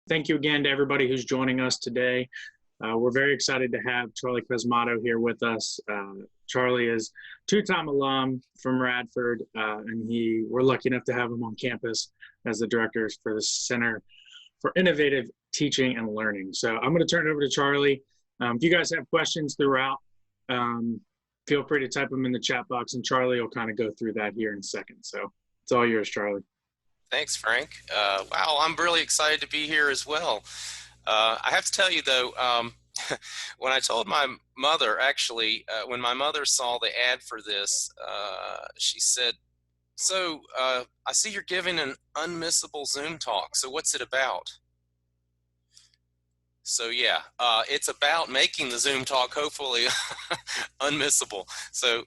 Thank you again to everybody who's joining us today. We're very excited to have Charley Cosmato here with us. Charley is two-time alum from Radford, and we're lucky enough to have him on campus as the director for the Center for Innovative Teaching and Learning. So I'm going to turn it over to Charley. If you guys have questions throughout, feel free to type them in the chat box, and Charley will kind of go through that here in a second. So it's all yours, Charley. Thanks, Frank. Wow, I'm really excited to be here as well. I have to tell you, though, when I told my mother, actually, when my mother saw the ad for this, she said, so I see you're giving an unmissable Zoom talk. So what's it about? So yeah, it's about making the Zoom talk hopefully unmissable. So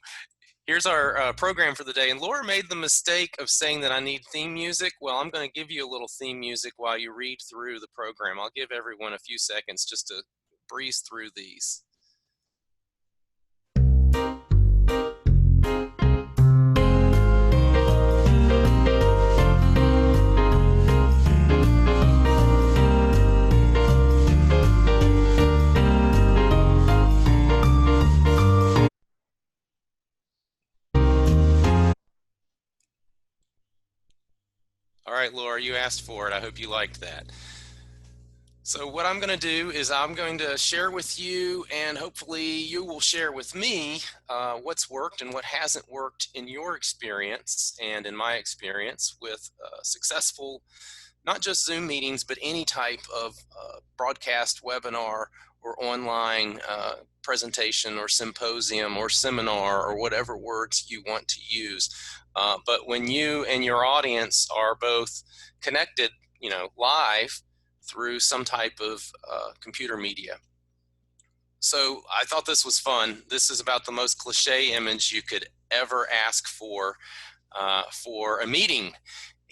here's our program for the day. And Laura made the mistake of saying that I need theme music. Well, I'm going to give you a little theme music while you read through the program. I'll give everyone a few seconds just to breeze through these. All right, Laura, you asked for it. I hope you liked that. So what I'm going to do is I'm going to share with you, and hopefully you will share with me what's worked and what hasn't worked in your experience and in my experience with successful, not just Zoom meetings, but any type of broadcast, webinar, or online presentation or symposium or seminar or whatever words you want to use. But when you and your audience are both connected, live through some type of computer media. So I thought this was fun. This is about the most cliche image you could ever ask for a meeting.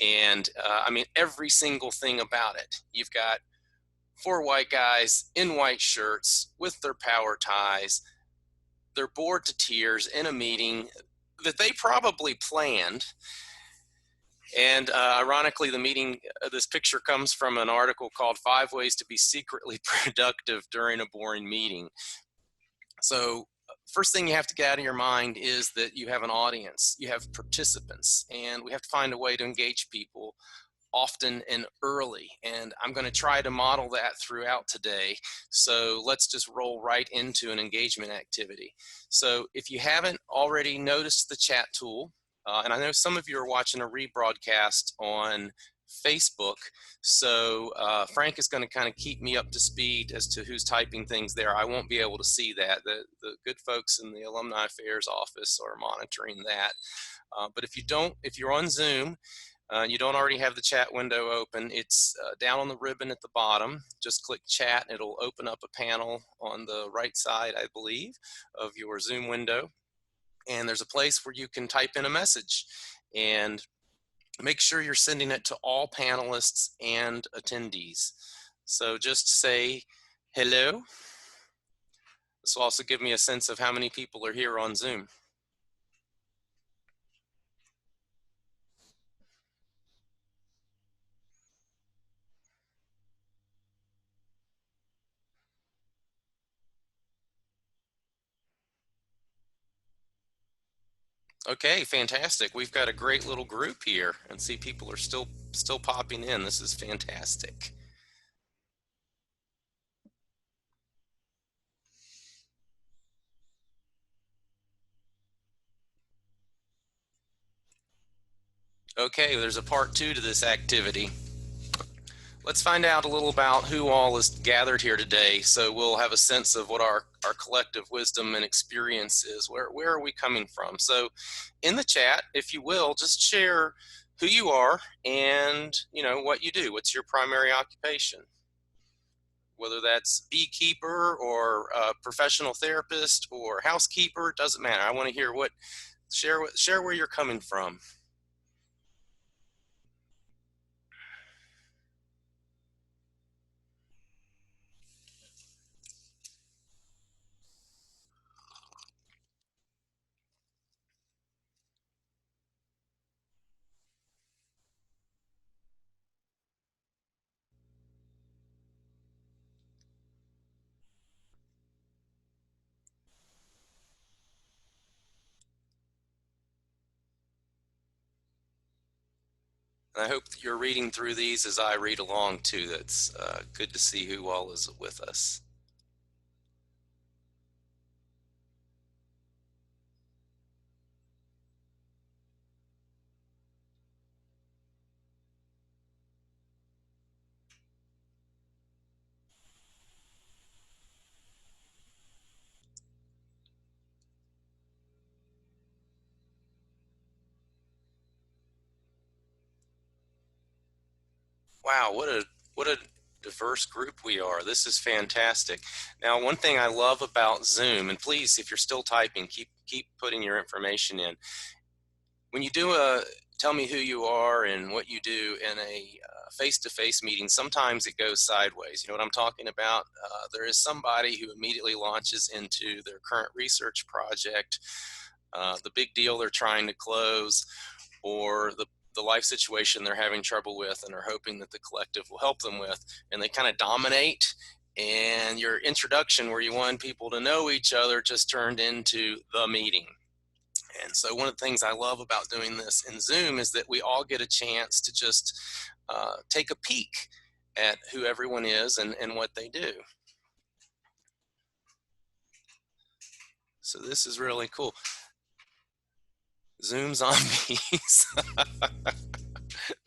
And I mean, every single thing about it. You've got 4 white guys in white shirts with their power ties. They're bored to tears in a meeting that they probably planned. And ironically, the meeting, this picture comes from an article called 5 Ways to be Secretly Productive During a Boring Meeting. So first thing you have to get out of your mind is that you have an audience, you have participants, and we have to find a way to engage people often and early. And I'm going to try to model that throughout today. So let's just roll right into an engagement activity. So if you haven't already noticed the chat tool, and I know some of you are watching a rebroadcast on Facebook, so Frank is going to kind of keep me up to speed as to who's typing things there. I won't be able to see that. The good folks in the Alumni Affairs office are monitoring that. But if you're on Zoom, you don't already have the chat window open, it's down on the ribbon at the bottom. Just click chat, it'll open up a panel on the right side, I believe, of your Zoom window. And there's a place where you can type in a message and make sure you're sending it to all panelists and attendees. So just say hello. This will also give me a sense of how many people are here on Zoom. Okay, fantastic. We've got a great little group here, and see people are still popping in. This is fantastic. Okay, there's a part 2 to this activity. Let's find out a little about who all is gathered here today, so we'll have a sense of what our collective wisdom and experience is. Where are we coming from? So in the chat, if you will, just share who you are and what you do. What's your primary occupation? Whether that's beekeeper or professional therapist or housekeeper, it doesn't matter. I want to hear share where you're coming from. And I hope that you're reading through these as I read along too. That's good to see who all is with us. Wow, what a diverse group we are. This is fantastic. Now, one thing I love about Zoom, and please, if you're still typing, keep putting your information in. When you do tell me who you are and what you do in a face-to-face meeting, sometimes it goes sideways. You know what I'm talking about? There is somebody who immediately launches into their current research project, the big deal they're trying to close, or the life situation they're having trouble with and are hoping that the collective will help them with, and they kind of dominate, and your introduction where you want people to know each other just turned into the meeting. And so one of the things I love about doing this in Zoom is that we all get a chance to just take a peek at who everyone is and what they do. So this is really cool. Zoom zombies.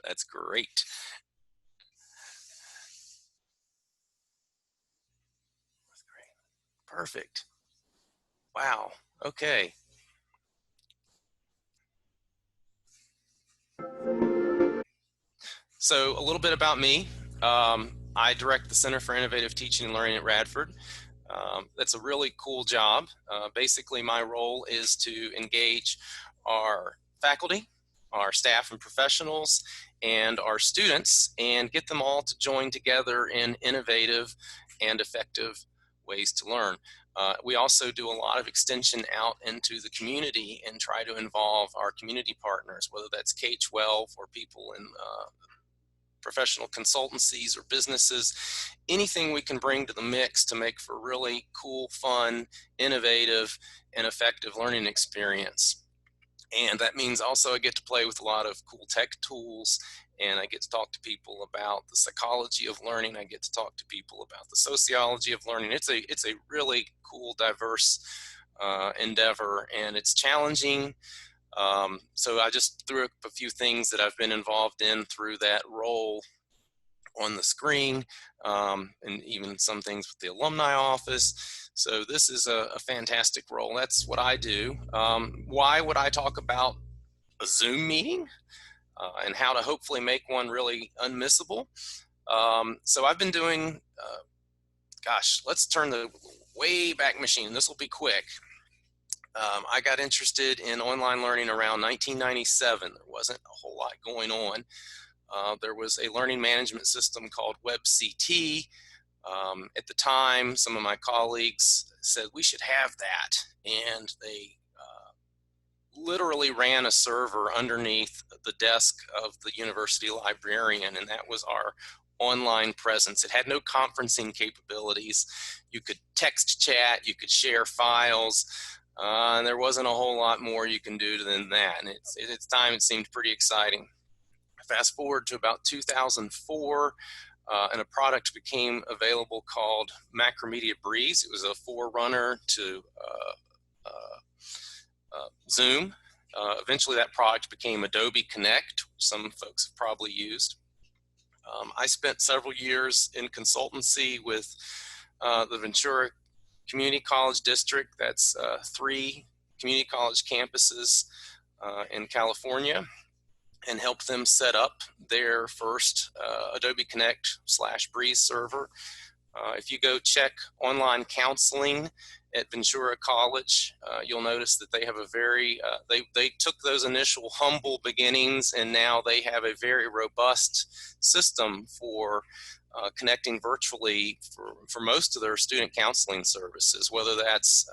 That's great. Perfect. Wow. Okay. So a little bit about me. I direct the Center for Innovative Teaching and Learning at Radford. That's a really cool job. Basically, my role is to engage our faculty, our staff and professionals, and our students, and get them all to join together in innovative and effective ways to learn. We also do a lot of extension out into the community and try to involve our community partners, whether that's K-12 or people in professional consultancies or businesses, anything we can bring to the mix to make for really cool, fun, innovative, and effective learning experience. And that means also I get to play with a lot of cool tech tools, and I get to talk to people about the psychology of learning. I get to talk to people about the sociology of learning. It's a really cool, diverse endeavor, and it's challenging. So I just threw up a few things that I've been involved in through that role on the screen, and even some things with the alumni office. So this is a fantastic role. That's what I do. Why would I talk about a Zoom meeting and how to hopefully make one really unmissable? So I've been doing, gosh, let's turn the way back machine. This will be quick. I got interested in online learning around 1997. There wasn't a whole lot going on. There was a learning management system called WebCT. At the time, some of my colleagues said we should have that, and they literally ran a server underneath the desk of the university librarian, and that was our online presence. It had no conferencing capabilities. You could text chat, you could share files, and there wasn't a whole lot more you can do than that. And at its time, it seemed pretty exciting. Fast forward to about 2004, and a product became available called Macromedia Breeze. It was a forerunner to Zoom. Eventually, that product became Adobe Connect, which some folks have probably used. I spent several years in consultancy with the Ventura Community College District. That's 3 community college campuses in California, and helped them set up their first Adobe Connect / Breeze server. If you go check online counseling at Ventura College, you'll notice that they have a very, they took those initial humble beginnings, and now they have a very robust system for connecting virtually for most of their student counseling services, whether that's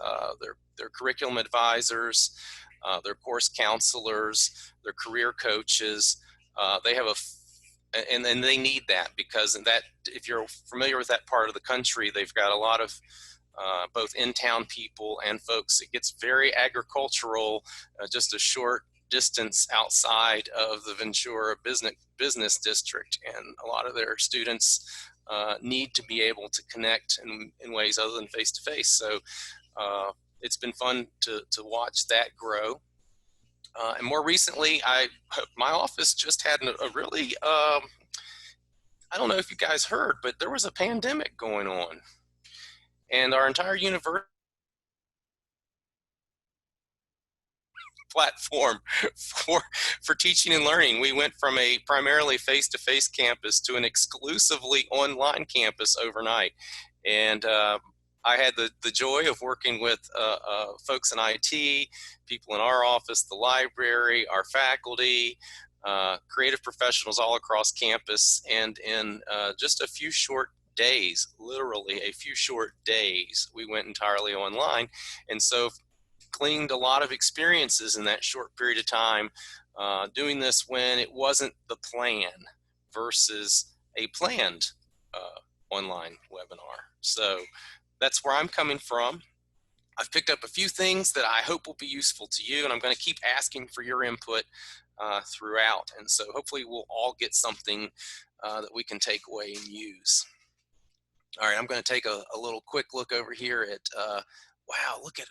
their curriculum advisors, their course counselors, their career coaches. They have and they need that, because that, if you're familiar with that part of the country, they've got a lot of both in-town people and folks. It gets very agricultural, just a short distance outside of the Ventura business district, and a lot of their students need to be able to connect in ways other than face-to-face. So it's been fun to watch that grow. And more recently, my office just had a really, I don't know if you guys heard, but there was a pandemic going on, and our entire university platform for teaching and learning. We went from a primarily face-to-face campus to an exclusively online campus overnight. And I had the joy of working with folks in IT, people in our office, the library, our faculty, creative professionals all across campus. And in just a few short days, literally a few short days, we went entirely online. And so gleaned a lot of experiences in that short period of time, doing this when it wasn't the plan versus a planned online webinar. So that's where I'm coming from. I've picked up a few things that I hope will be useful to you, and I'm going to keep asking for your input throughout. And so hopefully we'll all get something that we can take away and use. All right, I'm going to take a little quick look over here at, wow, look at,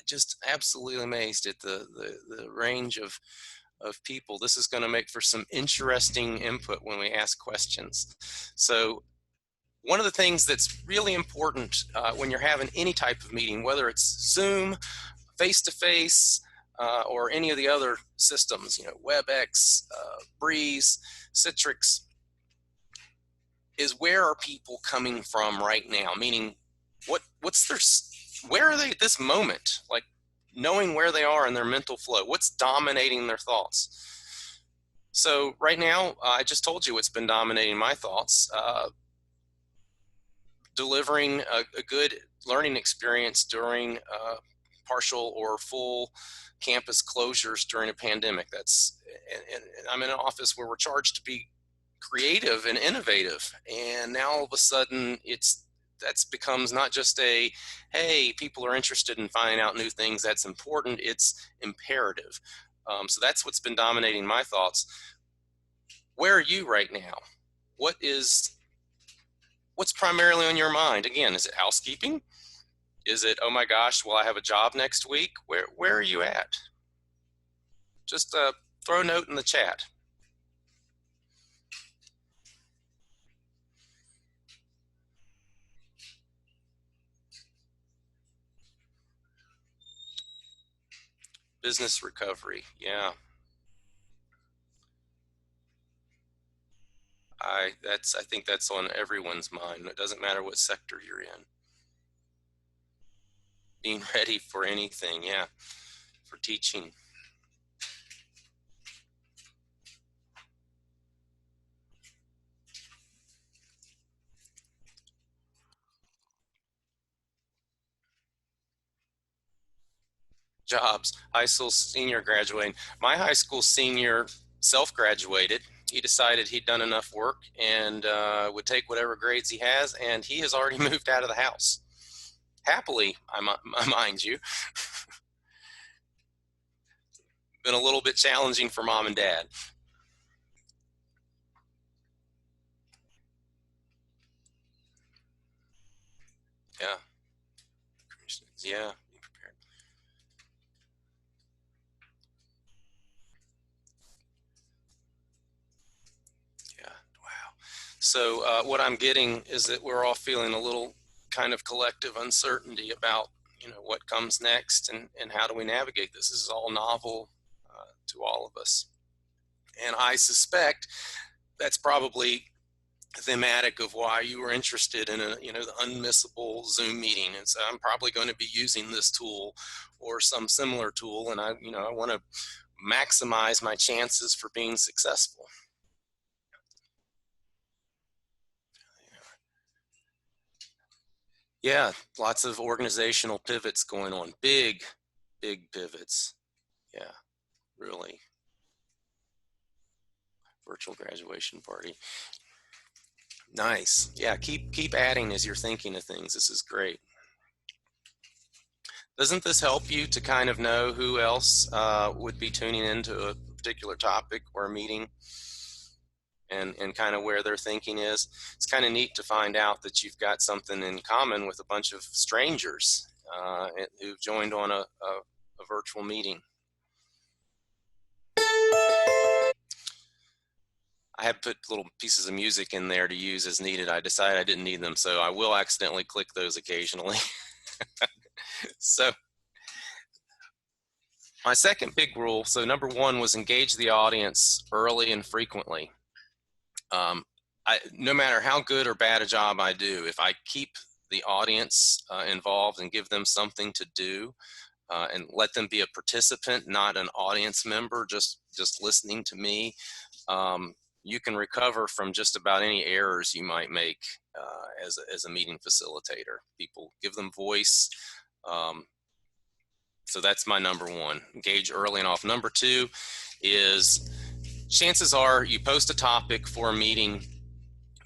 just absolutely amazed at the range of people. This is going to make for some interesting input when we ask questions. So one of the things that's really important when you're having any type of meeting, whether it's Zoom, face-to-face, or any of the other systems, you know, WebEx, Breeze, Citrix, is where are people coming from right now? Meaning, what's their, where are they at this moment? Like, knowing where they are in their mental flow, what's dominating their thoughts? So right now, I just told you what's been dominating my thoughts. Delivering a good learning experience during partial or full campus closures during a pandemic. That's, and I'm in an office where we're charged to be creative and innovative, and now all of a sudden that's becomes not just a, hey, people are interested in finding out new things, that's important, it's imperative. So that's what's been dominating my thoughts. Where are you right now? What's primarily on your mind? Again, is it housekeeping? Is it, oh my gosh, will I have a job next week? Where are you at? Just throw a note in the chat. Business recovery, yeah. I think that's on everyone's mind. It doesn't matter what sector you're in. Being ready for anything, yeah, for teaching. Jobs, high school senior graduating. My high school senior self-graduated. He decided he'd done enough work and would take whatever grades he has, and he has already moved out of the house. Happily, I mind you. Been a little bit challenging for mom and dad. Yeah. Yeah. Be prepared. Yeah. Wow. So what I'm getting is that we're all feeling a little kind of collective uncertainty about, you know, what comes next and how do we navigate this. This is all novel to all of us. And I suspect that's probably thematic of why you were interested in the Unmissable Zoom meeting. And so I'm probably going to be using this tool or some similar tool, and I want to maximize my chances for being successful. Yeah, lots of organizational pivots going on. Big pivots. Yeah, really. Virtual graduation party. Nice. Yeah, keep adding as you're thinking of things. This is great. Doesn't this help you to kind of know who else would be tuning into a particular topic or a meeting, and kind of where their thinking is? It's kind of neat to find out that you've got something in common with a bunch of strangers who've joined on a virtual meeting. I had put little pieces of music in there to use as needed. I decided I didn't need them, so I will accidentally click those occasionally. So my second big rule, so number one was engage the audience early and frequently. No matter how good or bad a job I do, if I keep the audience involved and give them something to do, and let them be a participant, not an audience member, just listening to me, you can recover from just about any errors you might make as a meeting facilitator. People, give them voice. So that's my number one, engage early and often. Number two is, chances are you post a topic for a meeting,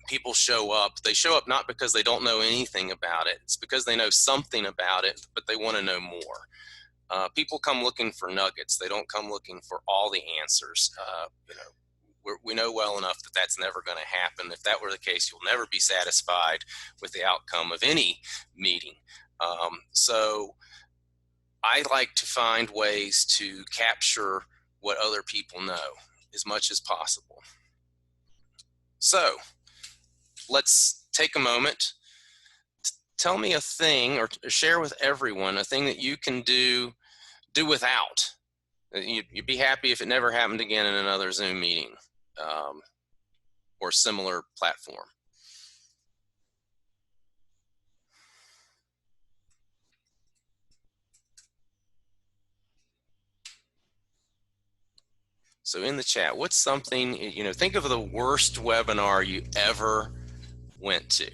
people show up. They show up not because they don't know anything about it. It's because they know something about it, but they want to know more. People come looking for nuggets. They don't come looking for all the answers. We know well enough that that's never going to happen. If that were the case, you'll never be satisfied with the outcome of any meeting. So I like to find ways to capture what other people know as much as possible. So let's take a moment. Tell me a thing, or share with everyone a thing that you can do without. You'd be happy if it never happened again in another Zoom meeting or similar platform. So in the chat, what's something, think of the worst webinar you ever went to.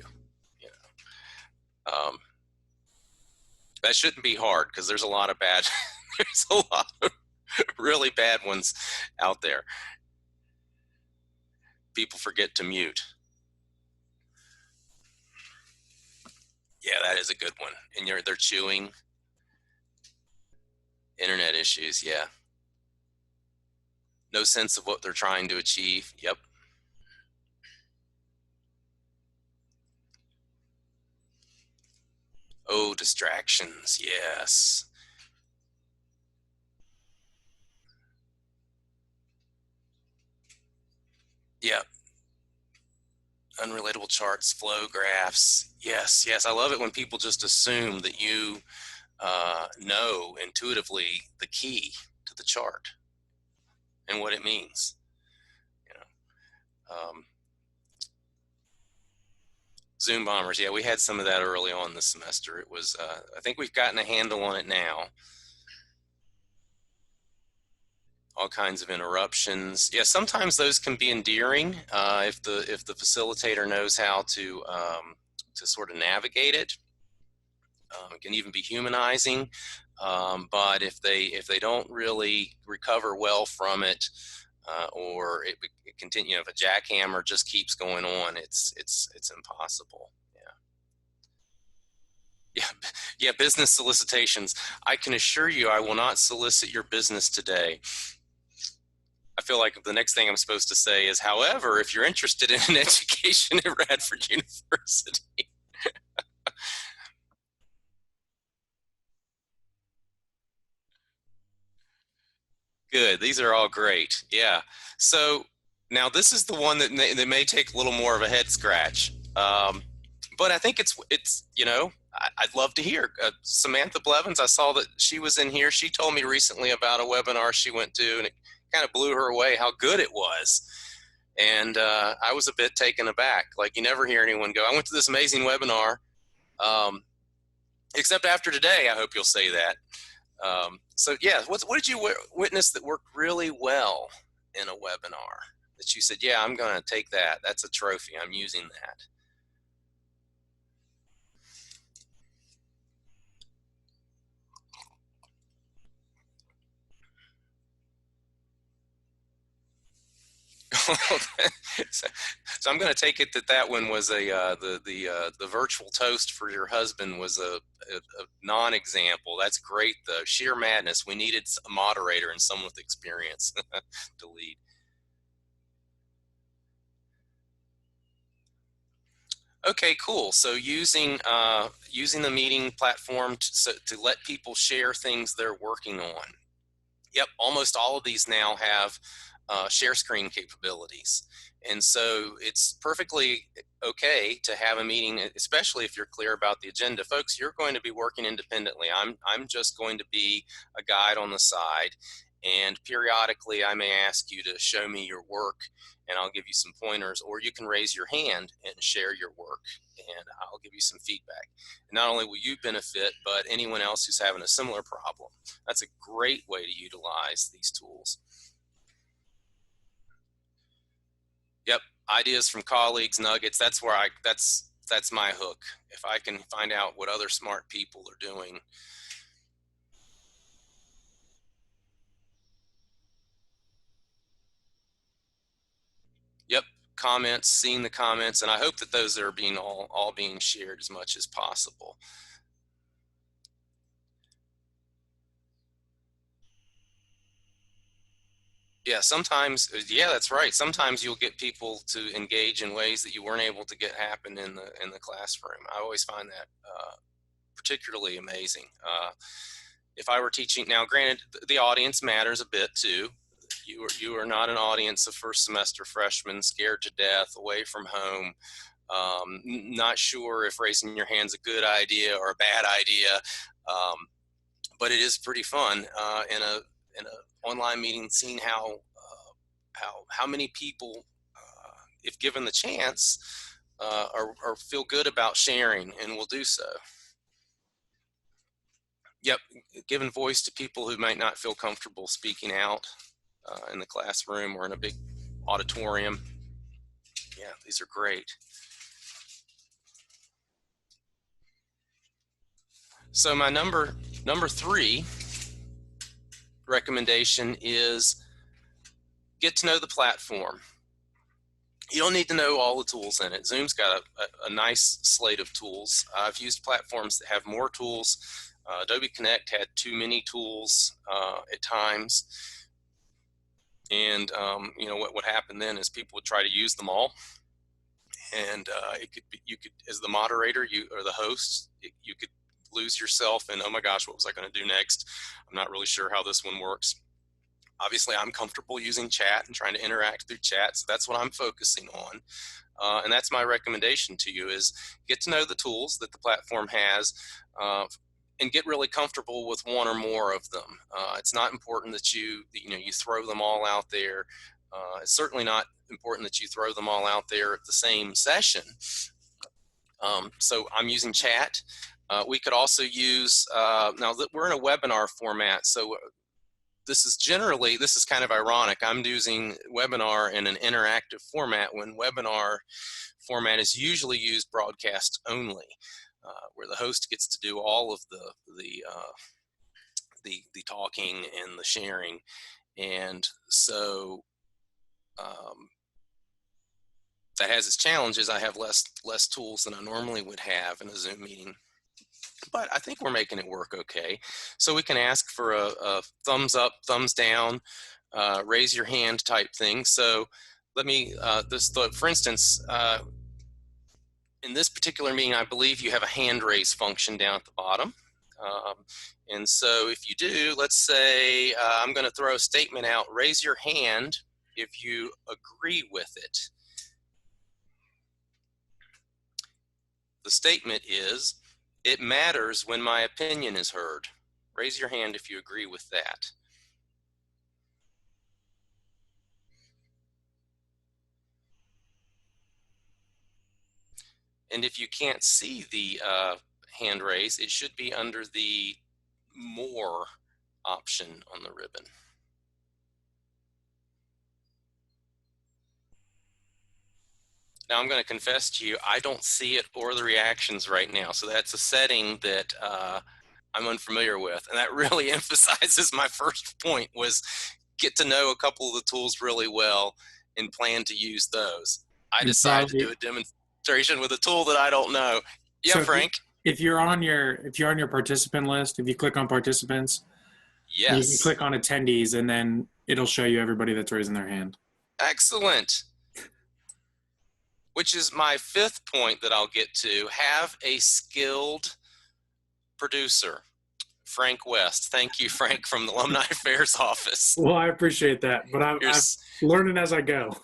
That shouldn't be hard, because there's a lot of there's a lot of really bad ones out there. People forget to mute. Yeah, that is a good one. And they're chewing. Internet issues, yeah. No sense of what they're trying to achieve. Yep. Oh, distractions, yes. Yep. Unrelatable charts, flow graphs. Yes, yes. I love it when people just assume that you know intuitively the key to the chart and what it means. Zoom bombers. Yeah, we had some of that early on this semester. It was, I think we've gotten a handle on it now. All kinds of interruptions. Yeah, sometimes those can be endearing if the facilitator knows how to sort of navigate it. It can even be humanizing, but if they don't really recover well from it, or it continue, if a jackhammer just keeps going on, it's impossible. Yeah, business solicitations. I can assure you, I will not solicit your business today. I feel like the next thing I'm supposed to say is, however, if you're interested in an education at Radford University. Good. These are all great. Yeah. So now this is the one that may take a little more of a head scratch. But I think it's I'd love to hear. Samantha Blevins, I saw that she was in here. She told me recently about a webinar she went to, and it kind of blew her away how good it was. And I was a bit taken aback. Like, you never hear anyone go, I went to this amazing webinar. Except after today, I hope you'll say that. So yeah, what did you witness that worked really well in a webinar that you said, yeah, I'm going to take that. That's a trophy. I'm using that. So I'm going to take it that one was the virtual toast for your husband was a non-example. That's great though. Sheer madness. We needed a moderator and someone with experience to lead. Okay, cool. So using the meeting platform to let people share things they're working on. Yep, almost all of these now have share screen capabilities. And so it's perfectly okay to have a meeting, especially if you're clear about the agenda. Folks, you're going to be working independently. I'm just going to be a guide on the side. And periodically, I may ask you to show me your work, and I'll give you some pointers, or you can raise your hand and share your work, and I'll give you some feedback. And not only will you benefit, but anyone else who's having a similar problem. That's a great way to utilize these tools. Yep, ideas from colleagues, nuggets. That's where that's my hook. If I can find out what other smart people are doing. Yep, comments, seeing the comments, and I hope that those are being all being shared as much as possible. Yeah, sometimes, yeah, that's right. Sometimes you'll get people to engage in ways that you weren't able to get happen in the classroom. I always find that particularly amazing. If I were teaching, now granted, the audience matters a bit too. You are not an audience of first semester freshmen scared to death, away from home, not sure if raising your hand's a good idea or a bad idea, but it is pretty fun in a online meeting, seeing how many people, if given the chance, or feel good about sharing and will do so. Yep, giving voice to people who might not feel comfortable speaking out in the classroom or in a big auditorium. Yeah, these are great. So my number 3 recommendation is get to know the platform. You don't need to know all the tools in it. Zoom's got a nice slate of tools. I've used platforms that have more tools. Adobe Connect had too many tools at times. And you know what would happen then is people would try to use them all. And you could, as the moderator, or the host, you could lose yourself in, oh my gosh, what was I going to do next? I'm not really sure how this one works. Obviously, I'm comfortable using chat and trying to interact through chat, so that's what I'm focusing on. And that's my recommendation to you, is get to know the tools that the platform has and get really comfortable with one or more of them. It's not important that you throw them all out there. It's certainly not important that you throw them all out there at the same session. So I'm using chat. We could also use, now that we're in a webinar format, so this is kind of ironic. I'm using webinar in an interactive format when webinar format is usually used broadcast only, where the host gets to do all of the talking and the sharing. And so that has its challenges. I have less tools than I normally would have in a Zoom meeting, but I think we're making it work okay. So we can ask for a thumbs up, thumbs down, raise your hand type thing. So let me, for instance, in this particular meeting, I believe you have a hand raise function down at the bottom. And so if you do, let's say I'm going to throw a statement out, raise your hand if you agree with it. The statement is, it matters when my opinion is heard. Raise your hand if you agree with that. And if you can't see the hand raise, it should be under the more option on the ribbon. Now I'm going to confess to you, I don't see it or the reactions right now. So that's a setting that I'm unfamiliar with. And that really emphasizes my first point, was get to know a couple of the tools really well and plan to use those. I And decided to do Charlie, a demonstration with a tool that I don't know. Yeah, so Frank. if you're on your participant list, if you click on participants, you can Yes. click on attendees, and then it'll show you everybody that's raising their hand. Excellent. Which is my fifth point that I'll get to. Have a skilled producer. Frank West. Thank you, Frank, from the Alumni Affairs Office. Well, I appreciate that, but I'm learning as I go.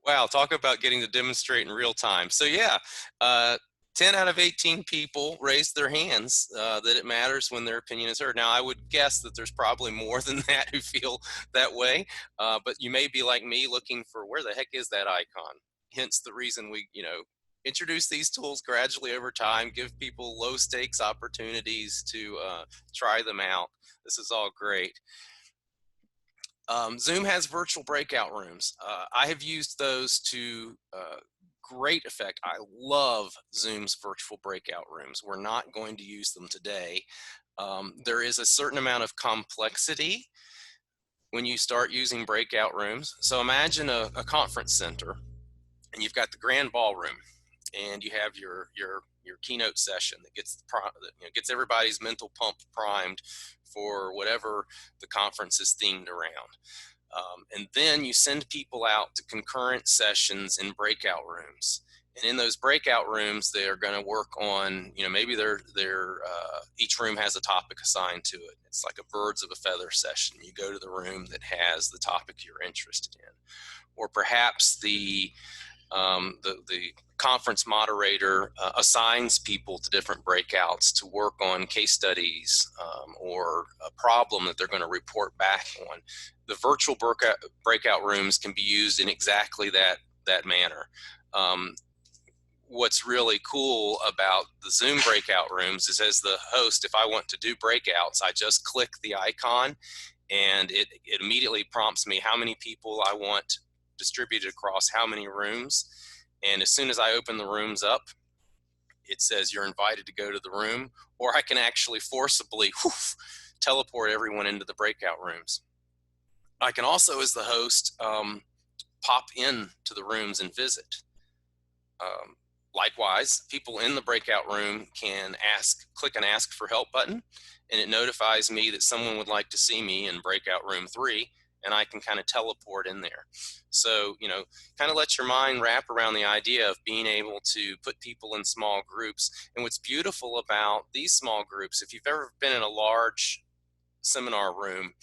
Wow, talk about getting to demonstrate in real time. So yeah, 10 out of 18 people raised their hands that it matters when their opinion is heard. Now, I would guess that there's probably more than that who feel that way, but you may be like me looking for where the heck is that icon? Hence the reason we, introduce these tools gradually over time, give people low stakes opportunities to try them out. This is all great. Zoom has virtual breakout rooms. I have used those to great effect. I love Zoom's virtual breakout rooms. We're not going to use them today. There is a certain amount of complexity when you start using breakout rooms. So imagine a conference center, and you've got the grand ballroom, and you have your keynote session that gets everybody's mental pump primed for whatever the conference is themed around. And then you send people out to concurrent sessions in breakout rooms. And in those breakout rooms, they are going to work on, maybe each room has a topic assigned to it. It's like a birds of a feather session. You go to the room that has the topic you're interested in. Or perhaps the conference moderator assigns people to different breakouts to work on case studies or a problem that they're going to report back on. The virtual breakout rooms can be used in exactly that manner. What's really cool about the Zoom breakout rooms is, as the host, if I want to do breakouts, I just click the icon and it immediately prompts me how many people I want distributed across how many rooms. And as soon as I open the rooms up, it says you're invited to go to the room, or I can actually forcibly teleport everyone into the breakout rooms. I can also, as the host, pop in to the rooms and visit. Likewise, people in the breakout room can click an ask for help button, and it notifies me that someone would like to see me in breakout room 3, and I can kind of teleport in there. So, kind of let your mind wrap around the idea of being able to put people in small groups. And what's beautiful about these small groups, if you've ever been in a large seminar room,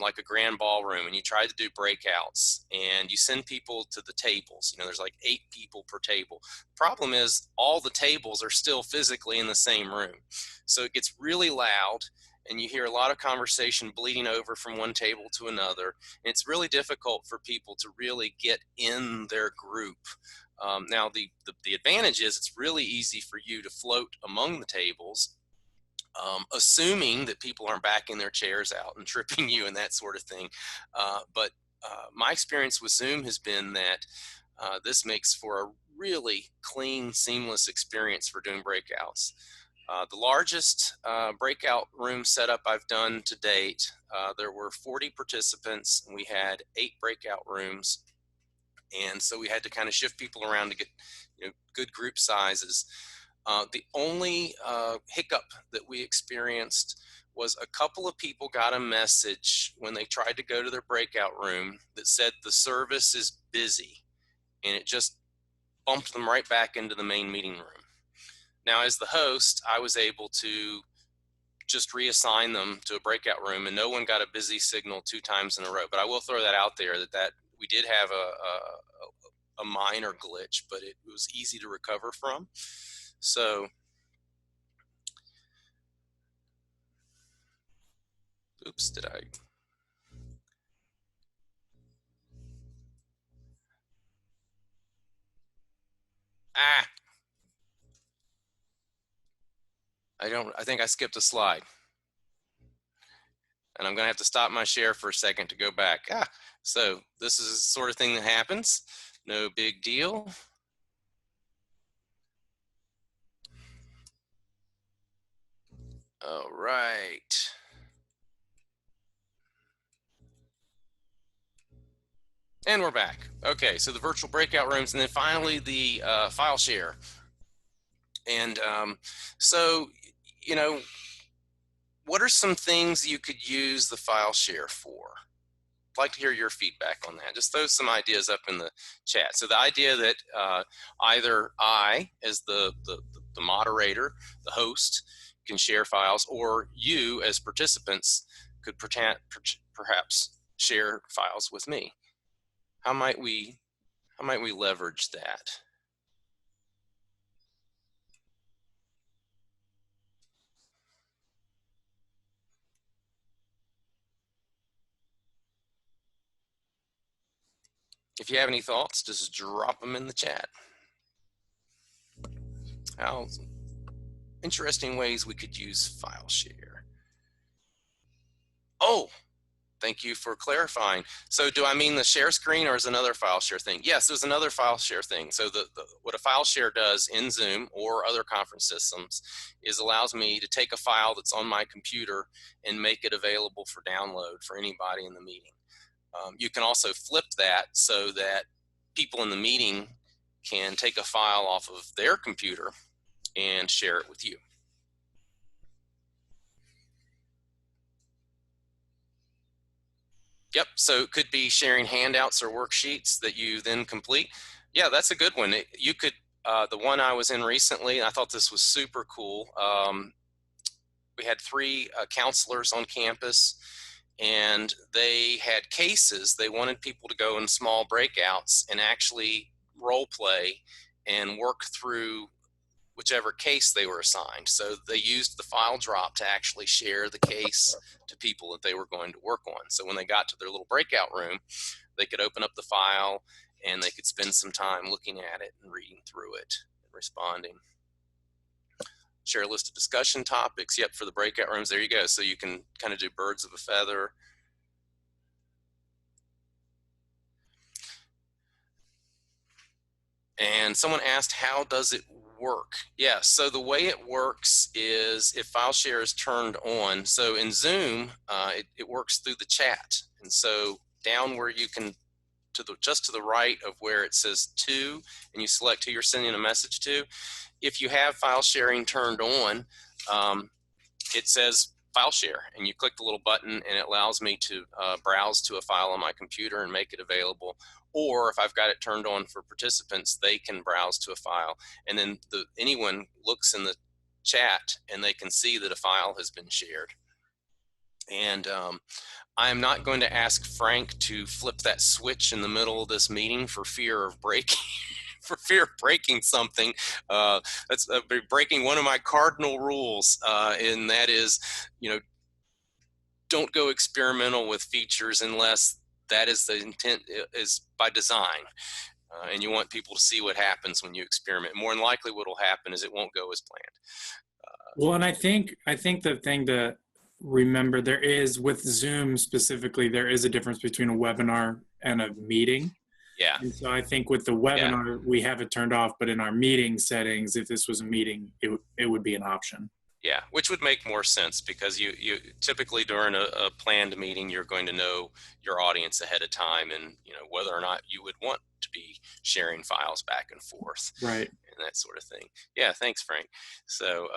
like a grand ballroom, and you try to do breakouts and you send people to the tables, there's like 8 people per table. Problem is, all the tables are still physically in the same room. So it gets really loud and you hear a lot of conversation bleeding over from one table to another. And it's really difficult for people to really get in their group. Now, the advantage is it's really easy for you to float among the tables, assuming that people aren't backing their chairs out and tripping you and that sort of thing. But my experience with Zoom has been that this makes for a really clean, seamless experience for doing breakouts. The largest breakout room setup I've done to date, there were 40 participants, and we had 8 breakout rooms. And so we had to kind of shift people around to get good group sizes. The only hiccup that we experienced was a couple of people got a message when they tried to go to their breakout room that said the service is busy, and it just bumped them right back into the main meeting room. Now, as the host, I was able to just reassign them to a breakout room, and no one got a busy signal 2 times in a row. But I will throw that out there that we did have a minor glitch, but it was easy to recover from. So, oops, did I? I think I skipped a slide. And I'm going to have to stop my share for a second to go back. So this is the sort of thing that happens. No big deal. All right. And we're back. Okay, so the virtual breakout rooms, and then finally the file share. And so, you know, what are some things you could use the file share for? I'd like to hear your feedback on that. Just throw some ideas up in the chat. So the idea that either I, as the moderator, the host, can share files, or you, as participants, could perhaps share files with me. How might we leverage that? If you have any thoughts, just drop them in the chat. How interesting ways we could use file share. Oh, thank you for clarifying. So do I mean the share screen, or is another file share thing? Yes, there's another file share thing. So what a file share does in Zoom or other conference systems is allows me to take a file that's on my computer and make it available for download for anybody in the meeting. You can also flip that so that people in the meeting can take a file off of their computer and share it with you. Yep, so it could be sharing handouts or worksheets that you then complete. Yeah, that's a good one. You could, the one I was in recently, I thought this was super cool. We had 3 counselors on campus, and they had cases. They wanted people to go in small breakouts and actually role play and work through whichever case they were assigned. So they used the file drop to actually share the case to people that they were going to work on. So when they got to their little breakout room, they could open up the file and they could spend some time looking at it and reading through it and responding. Share a list of discussion topics. Yep, for the breakout rooms, there you go. So you can kind of do birds of a feather. And someone asked, how does it work? Yeah, so the way it works is if file share is turned on. So in Zoom, it works through the chat. And so down where you can, just to the right of where it says to, and you select who you're sending a message to. If you have file sharing turned on, it says file share, and you click the little button and it allows me to browse to a file on my computer and make it available. Or if I've got it turned on for participants, they can browse to a file, and then anyone looks in the chat and they can see that a file has been shared. And I'm not going to ask Frank to flip that switch in the middle of this meeting for fear of breaking for fear of breaking something. That's breaking one of my cardinal rules, and that is, don't go experimental with features unless that is the intent, is by design. And you want people to see what happens when you experiment. More than likely what will happen is it won't go as planned. Well, and I think the thing to remember, there is, with Zoom specifically, there is a difference between a webinar and a meeting. Yeah. And so I think with the webinar, we have it turned off, but in our meeting settings, if this was a meeting, it would be an option. Yeah, which would make more sense, because you typically during a planned meeting, you're going to know your audience ahead of time, and whether or not you would want to be sharing files back and forth, right, and that sort of thing. Yeah, thanks, Frank. So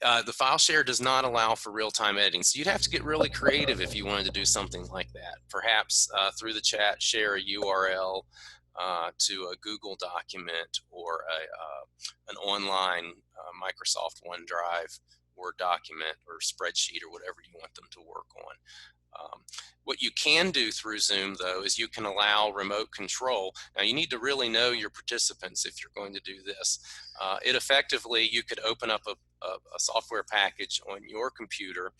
the file share does not allow for real-time editing, so you'd have to get really creative if you wanted to do something like that. Perhaps through the chat, share a URL to a Google document or an online Microsoft OneDrive Word document or spreadsheet or whatever you want them to work on. What you can do through Zoom, though, is you can allow remote control. Now, you need to really know your participants if you're going to do this. Effectively, you could open up a software package on your computer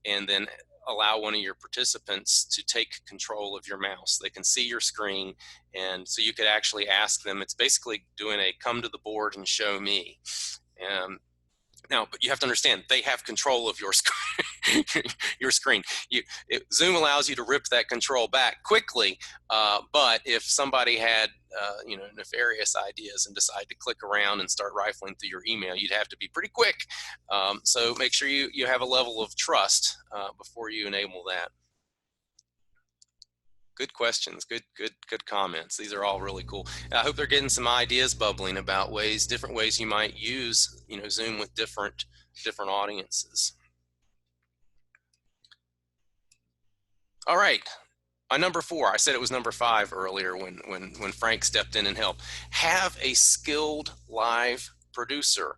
and then allow one of your participants to take control of your mouse. They can see your screen, and so you could actually ask them. It's basically doing a come to the board and show me. Now, but you have to understand, they have control of your screen. Your screen. Zoom allows you to rip that control back quickly, but if somebody had nefarious ideas and decide to click around and start rifling through your email, you'd have to be pretty quick. So make sure you have a level of trust before you enable that. Good questions. Good comments. These are all really cool. I hope they're getting some ideas bubbling about different ways you might use, Zoom with different audiences. All right. Number 4, I said it was number 5 earlier when Frank stepped in and helped. Have a skilled live producer.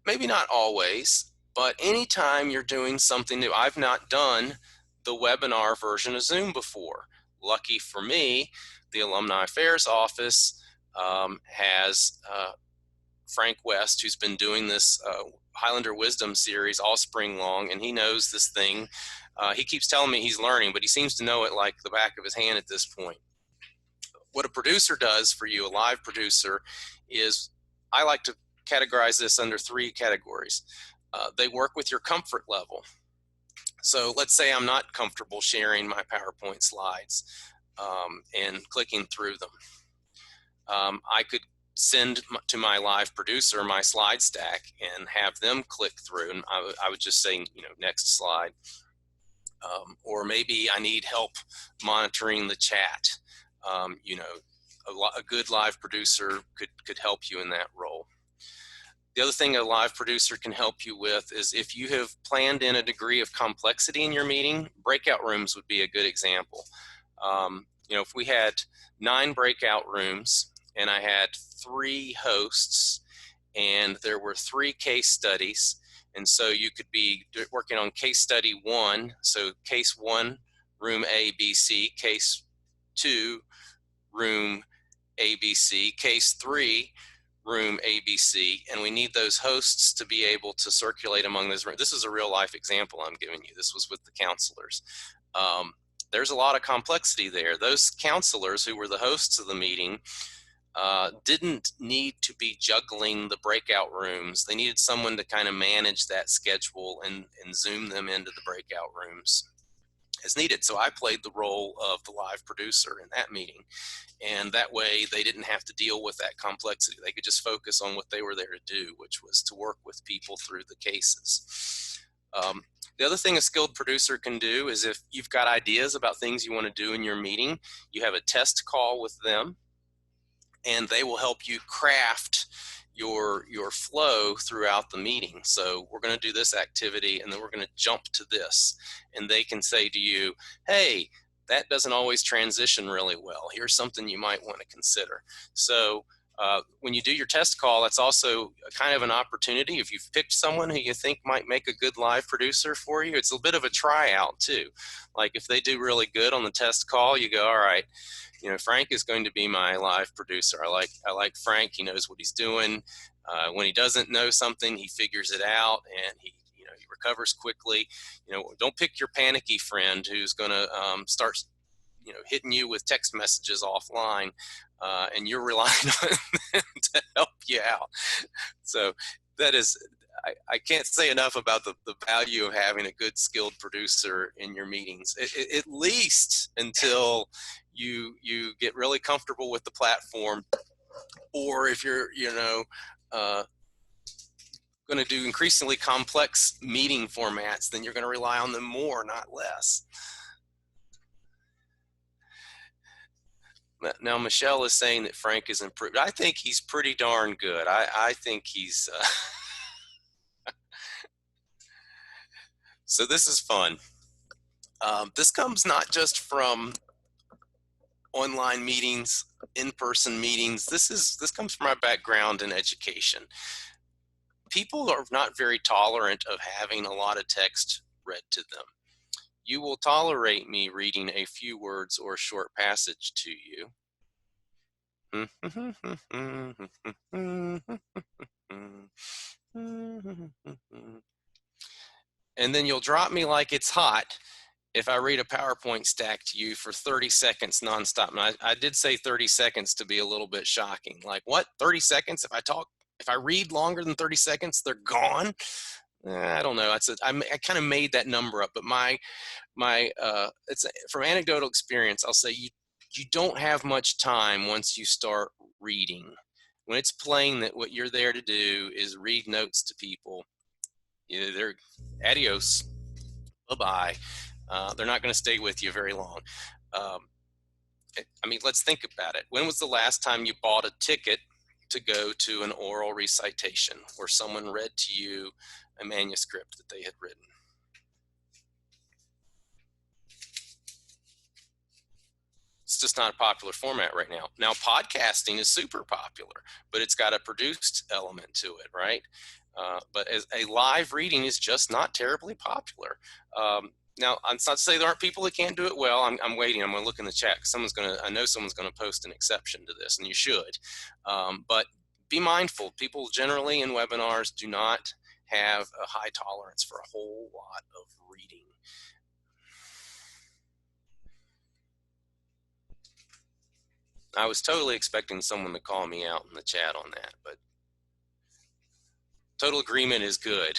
Maybe not always, but anytime you're doing something new. I've not done the webinar version of Zoom before. Lucky for me, the Alumni Affairs Office has Frank West, who's been doing this Highlander Wisdom series all spring long, and he knows this thing. He keeps telling me he's learning, but he seems to know it like the back of his hand at this point. What a producer does for you, a live producer, is I like to categorize this under 3 categories. They work with your comfort level. So let's say I'm not comfortable sharing my PowerPoint slides and clicking through them. I could send to my live producer my slide stack and have them click through, and I would just say, next slide. Or maybe I need help monitoring the chat. A good live producer could help you in that role. The other thing a live producer can help you with is if you have planned in a degree of complexity in your meeting, breakout rooms would be a good example. If we had 9 breakout rooms and I had 3 hosts and there were 3 case studies, and so you could be working on case study 1, so case 1, room A, B, C, case 2, room A, B, C, case 3, room A, B, C, and we need those hosts to be able to circulate among those rooms. This is a real life example I'm giving you. This was with the counselors. There's a lot of complexity there. Those counselors who were the hosts of the meeting didn't need to be juggling the breakout rooms. They needed someone to kind of manage that schedule and zoom them into the breakout rooms as needed. So I played the role of the live producer in that meeting. And that way they didn't have to deal with that complexity. They could just focus on what they were there to do, which was to work with people through the cases. The other thing a skilled producer can do is if you've got ideas about things you want to do in your meeting, you have a test call with them, and they will help you craft your flow throughout the meeting. So we're going to do this activity, and then we're going to jump to this. And they can say to you, hey, that doesn't always transition really well. Here's something you might want to consider. So when you do your test call, that's also kind of an opportunity. If you've picked someone who you think might make a good live producer for you, it's a bit of a tryout too. Like if they do really good on the test call, you go, all right, Frank is going to be my live producer. I like Frank. He knows what he's doing. When he doesn't know something, he figures it out, and he recovers quickly. Don't pick your panicky friend who's going to start, hitting you with text messages offline, and you're relying on them to help you out. So that is, I can't say enough about the value of having a good skilled producer in your meetings, at least until you get really comfortable with the platform, or if you're going to do increasingly complex meeting formats, then you're going to rely on them more, not less. Now, Michelle is saying that Frank is improved. I think he's pretty darn good. I think he's so this is fun. This comes not just from online meetings, in-person meetings. This comes from my background in education. People are not very tolerant of having a lot of text read to them. You will tolerate me reading a few words or a short passage to you. And then you'll drop me like it's hot if I read a PowerPoint stack to you for 30 seconds nonstop. And I did say 30 seconds to be a little bit shocking. Like, what? 30 seconds? If I read longer than 30 seconds, they're gone? I don't know. I kind of made that number up, but it's from anecdotal experience. I'll say you don't have much time once you start reading. When it's plain that what you're there to do is read notes to people, they're adios, bye-bye. They're not going to stay with you very long. I mean, let's think about it. When was the last time you bought a ticket to go to an oral recitation where someone read to you a manuscript that they had written? It's just not a popular format right now. Now, podcasting is super popular, but it's got a produced element to it, right? But as a live reading is just not terribly popular. Now, I'm not to say there aren't people that can't do it well. I'm waiting. I'm going to look in the chat. I know someone's going to post an exception to this, and you should. But be mindful. People generally in webinars do not have a high tolerance for a whole lot of reading. I was totally expecting someone to call me out in the chat on that, but total agreement is good.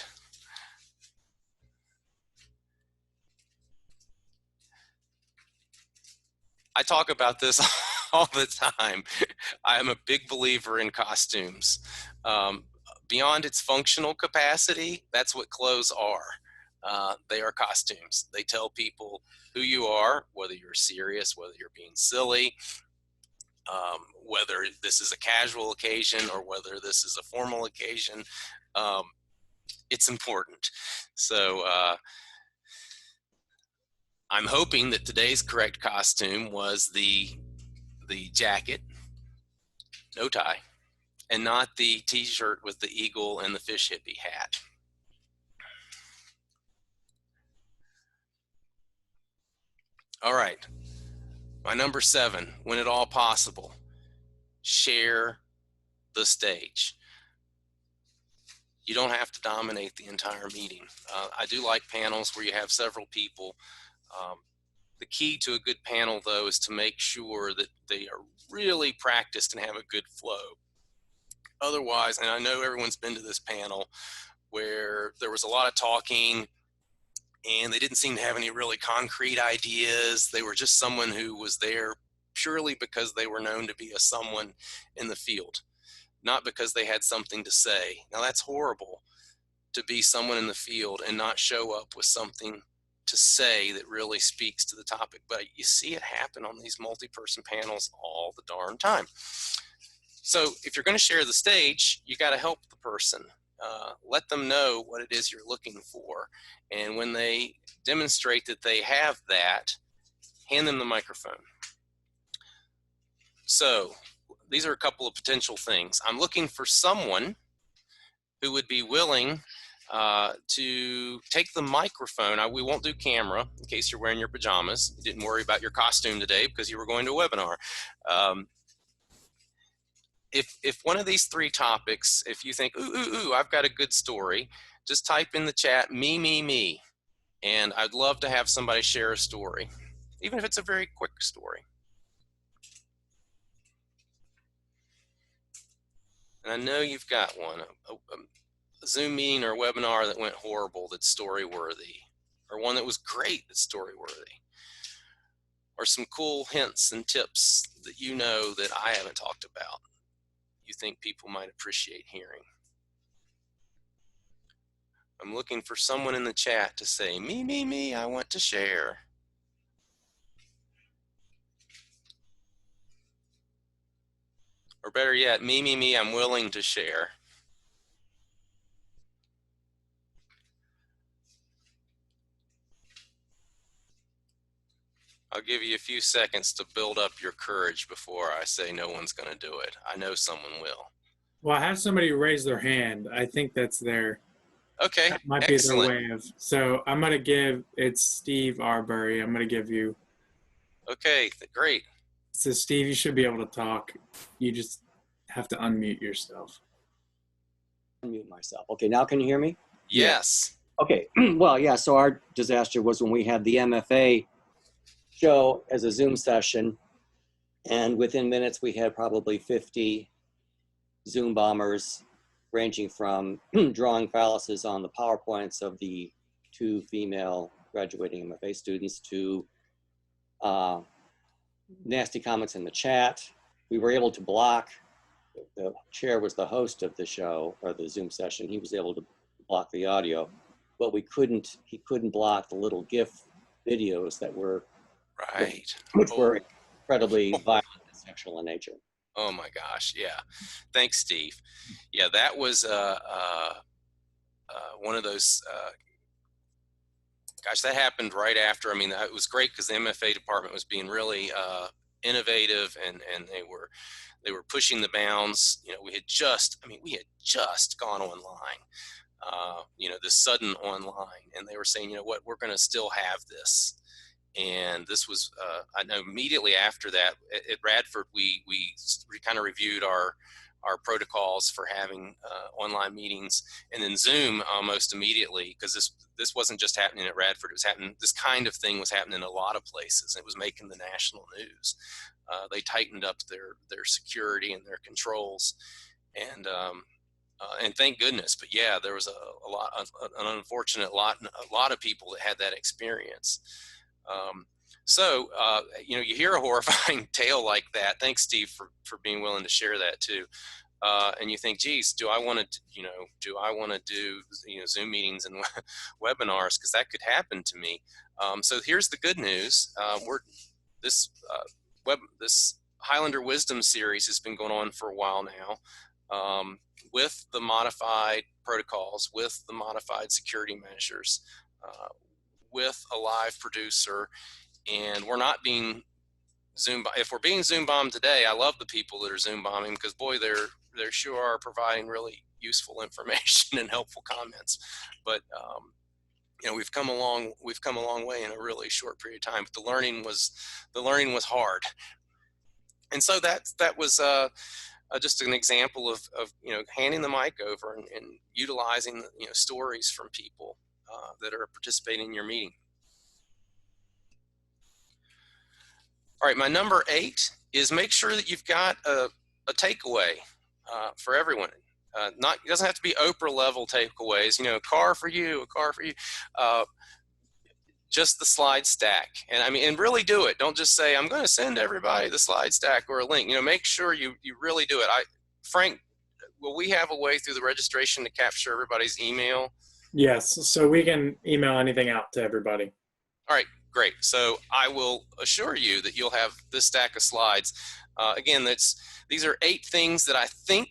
I talk about this all the time. I am a big believer in costumes. Beyond its functional capacity, that's what clothes are. They are costumes. They tell people who you are, whether you're serious, whether you're being silly, whether this is a casual occasion or whether this is a formal occasion. It's important. So I'm hoping that today's correct costume was the jacket, no tie, and not the t-shirt with the eagle and the fish hippie hat. All right, my number 7, when at all possible, share the stage. You don't have to dominate the entire meeting. I do like panels where you have several people. The key to a good panel, though, is to make sure that they are really practiced and have a good flow. Otherwise, and I know everyone's been to this panel where there was a lot of talking and they didn't seem to have any really concrete ideas. They were just someone who was there purely because they were known to be a someone in the field, not because they had something to say. Now, that's horrible, to be someone in the field and not show up with something to say that really speaks to the topic. But you see it happen on these multi-person panels all the darn time. So if you're going to share the stage, you got to help the person. Let them know what it is you're looking for. And when they demonstrate that they have that, hand them the microphone. So these are a couple of potential things. I'm looking for someone who would be willing to take the microphone. We won't do camera in case you're wearing your pajamas. You didn't worry about your costume today because you were going to a webinar. If one of these 3 topics, if you think, ooh, I've got a good story, just type in the chat, me, and I'd love to have somebody share a story, even if it's a very quick story. And I know you've got one, a Zoom meeting or a webinar that went horrible that's story worthy, or one that was great that's story worthy, or some cool hints and tips that you know that I haven't talked about, you think people might appreciate hearing. I'm looking for someone in the chat to say, me, I want to share. Or better yet, me, I'm willing to share. I'll give you a few seconds to build up your courage before I say no one's going to do it. I know someone will. Well, I have somebody raise their hand. I think that's their, okay, that might excellent. be their way of, so I'm going to give, it's Steve Arbery. I'm going to give you. Okay, great. So Steve, you should be able to talk. You just have to unmute yourself. Unmute myself. Okay, now can you hear me? Yes. Okay, well, yeah, so our disaster was when we had the MFA show as a Zoom session, and within minutes we had probably 50 Zoom bombers ranging from drawing phalluses on the PowerPoints of the 2 female graduating MFA students to nasty comments in the chat. We were able to block, the chair was the host of the show or the Zoom session. He was able to block the audio, but he couldn't block the little GIF videos that were, Right. which were incredibly violent and sexual in nature. Oh my gosh. Yeah. Thanks, Steve. Yeah, that was one of those, gosh, that happened right after. I mean, it was great because the MFA department was being really innovative, and they were pushing the bounds. You know, we had just gone online, this sudden online, and they were saying, you know what, we're going to still have this. And this was, I know immediately after that at Radford, we kind of reviewed our protocols for having online meetings, and then Zoom almost immediately, because this wasn't just happening at Radford. It was happening. This kind of thing was happening in a lot of places. It was making the national news. They tightened up their security and their controls, and thank goodness. But yeah, there was an unfortunate lot of people that had that experience. You hear a horrifying tale like that. Thanks, Steve, for being willing to share that too. And you think, geez, do I want to do Zoom meetings and webinars, because that could happen to me. So here's the good news. This Highlander Wisdom series has been going on for a while now, with the modified protocols, with the modified security measures, with a live producer, and we're not being if we're being Zoom bombed today. I love the people that are Zoom bombing, because boy, they're sure are providing really useful information and helpful comments. But we've come a long way in a really short period of time. But the learning was hard, and so that was just an example of handing the mic over and utilizing stories from people that are participating in your meeting. All right, my number 8 is make sure that you've got a takeaway for everyone. It doesn't have to be Oprah level takeaways, a car for you, just the slide stack. And really do it. Don't just say, I'm going to send everybody the slide stack or a link. Make sure you really do it. Frank, will we have a way through the registration to capture everybody's email? Yes, so we can email anything out to everybody. All right, great. So I will assure you that you'll have this stack of slides. Again, these are 8 things that I think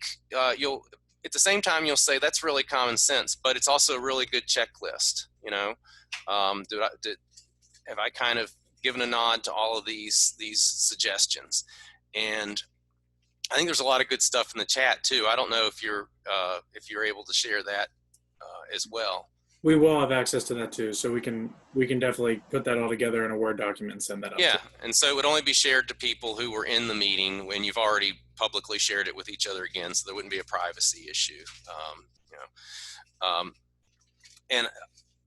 you'll, at the same time, you'll say that's really common sense, but it's also a really good checklist. Have I kind of given a nod to all of these suggestions? And I think there's a lot of good stuff in the chat too. I don't know if you're able to share that as well. We will have access to that too, so we can definitely put that all together in a Word document and send that out. Yeah, and so it would only be shared to people who were in the meeting when you've already publicly shared it with each other again, so there wouldn't be a privacy issue. And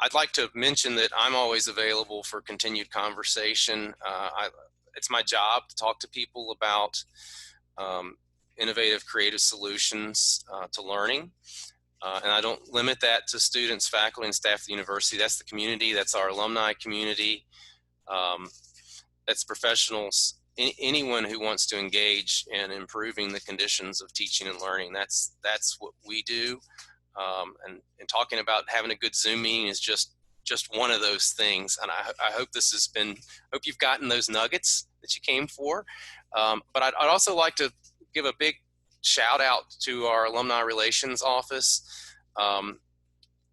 I'd like to mention that I'm always available for continued conversation. It's my job to talk to people about innovative, creative solutions to learning. And I don't limit that to students, faculty, and staff at the university. That's the community. That's our alumni community. That's professionals. Anyone who wants to engage in improving the conditions of teaching and learning. That's what we do. And talking about having a good Zoom meeting is just one of those things. And I hope hope you've gotten those nuggets that you came for. But I'd also like to give a big shout out to our alumni relations office.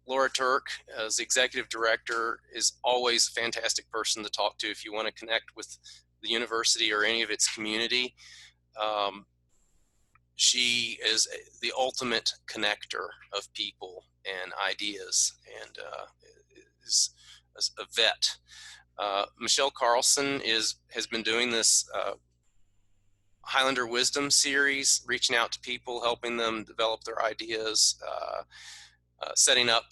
Laura Turk, as the executive director, is always a fantastic person to talk to if you want to connect with the university or any of its community. She is the ultimate connector of people and ideas, and is a vet. Michelle Carlson has been doing this Highlander Wisdom series, reaching out to people, helping them develop their ideas, setting up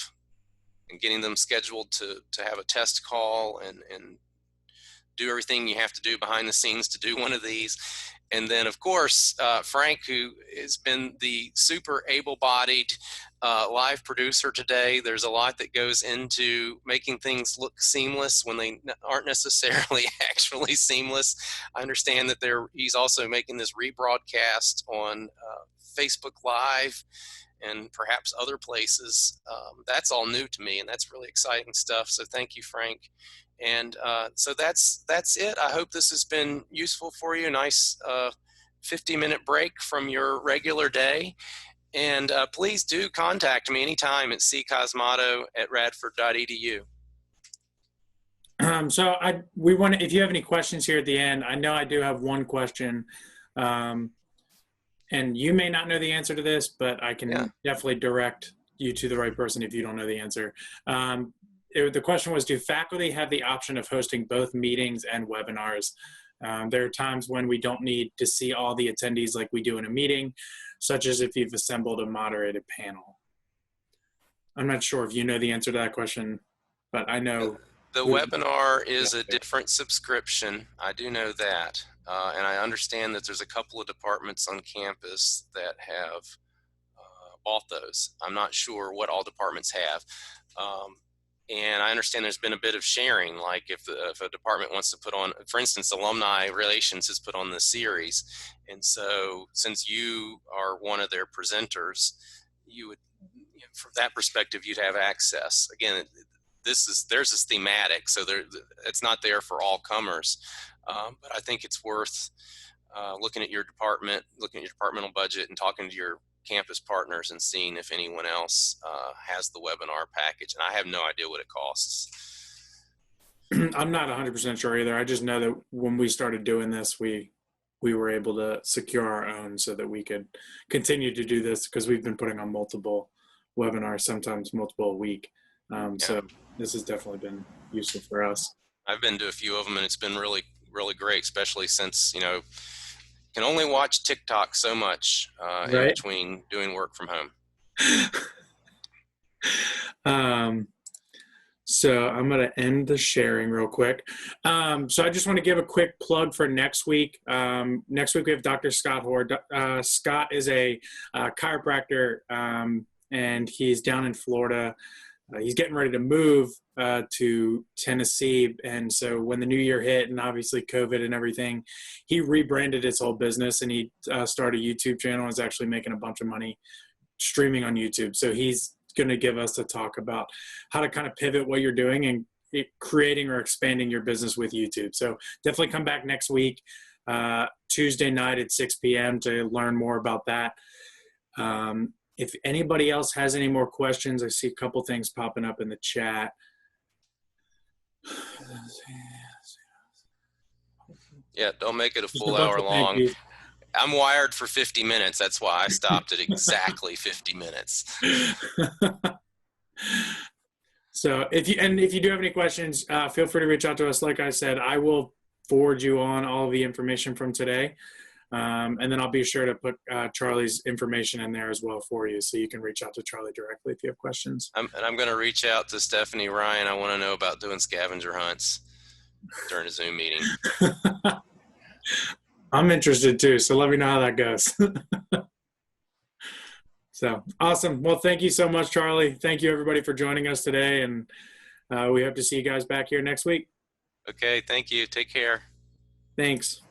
and getting them scheduled to have a test call and do everything you have to do behind the scenes to do one of these. And then, of course, Frank, who has been the super able-bodied live producer today. There's a lot that goes into making things look seamless when they aren't necessarily actually seamless. I understand that he's also making this rebroadcast on Facebook Live, and perhaps other places. That's all new to me, and that's really exciting stuff. So thank you, Frank. And so that's it. I hope this has been useful for you. Nice 50-minute break from your regular day. And please do contact me anytime at ccosmato@radford.edu. So if you have any questions here at the end, I know I do have one question. And you may not know the answer to this, but I can definitely direct you to the right person if you don't know the answer. The question was, do faculty have the option of hosting both meetings and webinars? There are times when we don't need to see all the attendees like we do in a meeting, such as if you've assembled a moderated panel. I'm not sure if you know the answer to that question, but I know. The webinar is a different subscription. I do know that. And I understand that there's a couple of departments on campus that have bought those. I'm not sure what all departments have. And I understand there's been a bit of sharing, like if a department wants to put on, for instance, Alumni Relations has put on the series. And so since you are one of their presenters, you would, from that perspective, you'd have access. Again, theirs is thematic, so it's not there for all comers. But I think it's worth looking at your department, looking at your departmental budget, and talking to your campus partners and seeing if anyone else has the webinar package. And I have no idea what it costs. I'm not 100% sure either. I just know that when we started doing this, we were able to secure our own so that we could continue to do this, because we've been putting on multiple webinars, sometimes multiple a week. So this has definitely been useful for us. I've been to a few of them, and it's been really, really great, especially since, can only watch TikTok so much in between doing work from home. So I'm going to end the sharing real quick. So I just want to give a quick plug for next week. Next week we have Dr. Scott Hoare. Scott is a chiropractor, and he's down in Florida. He's getting ready to move to Tennessee. And so when the new year hit, and obviously COVID and everything, he rebranded his whole business, and he started a YouTube channel and is actually making a bunch of money streaming on YouTube. So he's going to give us a talk about how to kind of pivot what you're doing and creating or expanding your business with YouTube. So definitely come back next week, Tuesday night at 6 p.m. to learn more about that. If anybody else has any more questions, I see a couple things popping up in the chat. Yeah, don't make it a full hour long. I'm wired for 50 minutes. That's why I stopped at exactly 50 minutes. So if you do have any questions, feel free to reach out to us. Like I said, I will forward you on all the information from today. And then I'll be sure to put Charlie's information in there as well for you, so you can reach out to Charlie directly if you have questions. And I'm going to reach out to Stephanie Ryan. I want to know about doing scavenger hunts during a Zoom meeting. I'm interested too, so let me know how that goes. So awesome. Well, thank you so much, Charlie. Thank you everybody for joining us today, and we hope to see you guys back here next week. Okay, thank you. Take care. Thanks.